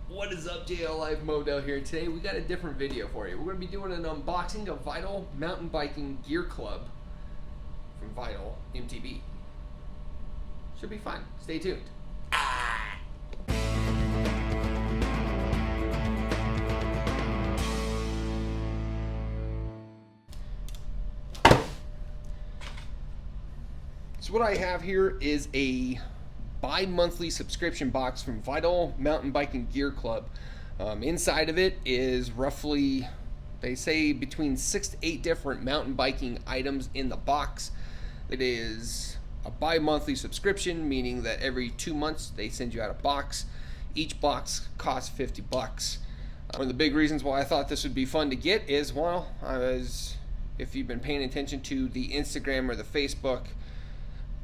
What is up, JL Live Model here. Today we got a different video for you. We're going to be doing an unboxing of Vital Mountain Biking Gear Club from Vital MTB. Should be fun. Stay tuned. So what I have here is a bi-monthly subscription box from Vital Mountain Biking Gear Club. Inside of it is roughly, they say, between 6 to 8 different mountain biking items in the box. It is a bi-monthly subscription, meaning that every 2 months they send you out a box. Each box costs 50 bucks. One of the big reasons why I thought this would be fun to get is, well, if you've been paying attention to the Instagram or the Facebook,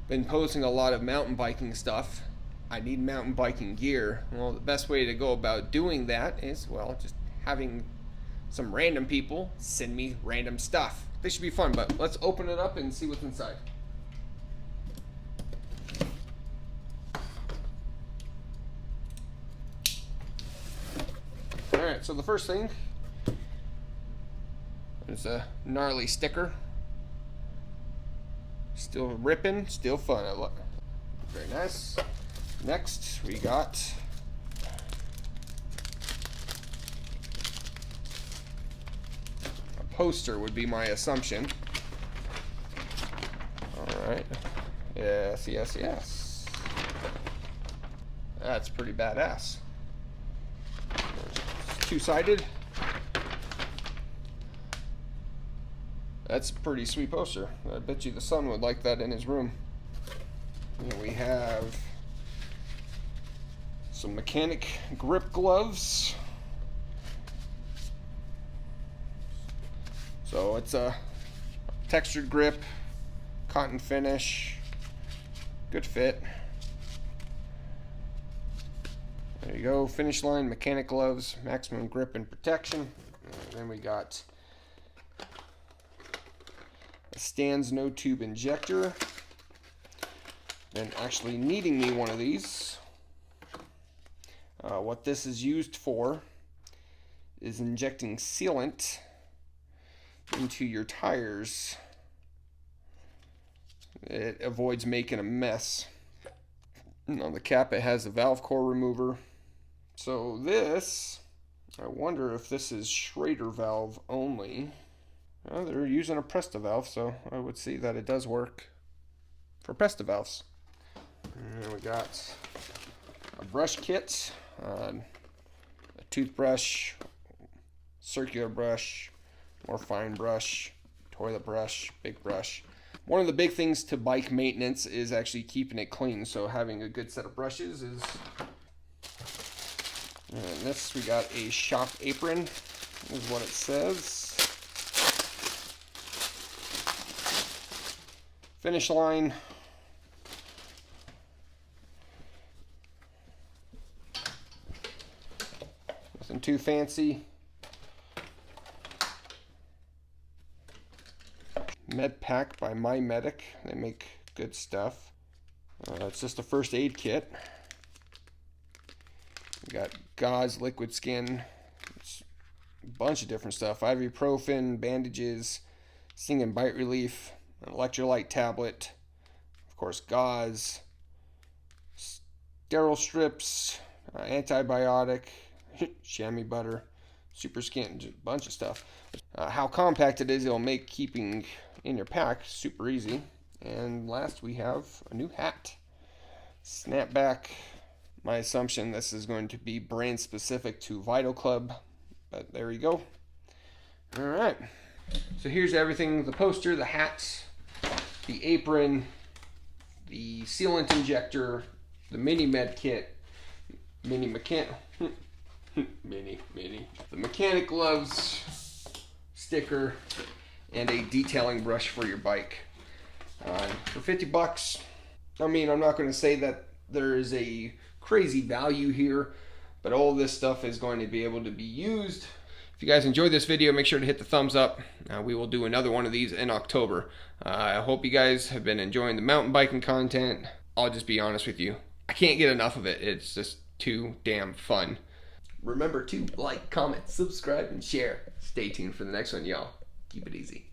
been posting a lot of mountain biking stuff. I need mountain biking gear. Well, the best way to go about doing that is, well, just having some random people send me random stuff. This should be fun, but let's open it up and see what's inside. Alright, so the first thing is a gnarly sticker. Still ripping, still fun. Very nice. Next, we got a poster, would be my assumption. Alright. Yes, yes, yes. That's pretty badass. It's two-sided. That's a pretty sweet poster. I bet you the son would like that in his room. And we have some mechanic grip gloves. So it's a textured grip, cotton finish, good fit. There you go, Finish Line mechanic gloves, maximum grip and protection. And then we got a Stan's no tube injector, and actually needing me one of these. What this is used for is injecting sealant into your tires. It avoids making a mess. And on the cap it has a valve core remover. So this, I wonder if this is Schrader valve only. Well, they're using a Presta valve, so I would see that it does work for Presta valves. And then we got a brush kit, a toothbrush, circular brush, more fine brush, toilet brush, big brush. One of the big things to bike maintenance is actually keeping it clean, so having a good set of brushes is... And this, we got a shop apron, is what it says. Finish Line. Nothing too fancy. Med Pack by My Medic. They make good stuff. It's just a first aid kit. We got gauze, liquid skin. It's a bunch of different stuff. Ibuprofen, bandages, sting and bite relief, an electrolyte tablet, of course gauze, sterile strips, antibiotic, chamois butter, super skin, just a bunch of stuff. How compact it is, it'll make keeping in your pack super easy. And last we have a new hat. Snapback. My assumption this is going to be brand specific to Vital Club, but there you go. Alright, so here's everything: the poster, the hats, the apron, the sealant injector, the mini med kit, the mechanic gloves, sticker, and a detailing brush for your bike. For 50 bucks, I mean, I'm not going to say that there is a crazy value here, but all this stuff is going to be able to be used. If you guys enjoyed this video, make sure to hit the thumbs up. We will do another one of these in October. I hope you guys have been enjoying the mountain biking content. I'll just be honest with you, I can't get enough of it. It's just too damn fun. Remember to like, comment, subscribe, and share. Stay tuned for the next one, y'all. Keep it easy.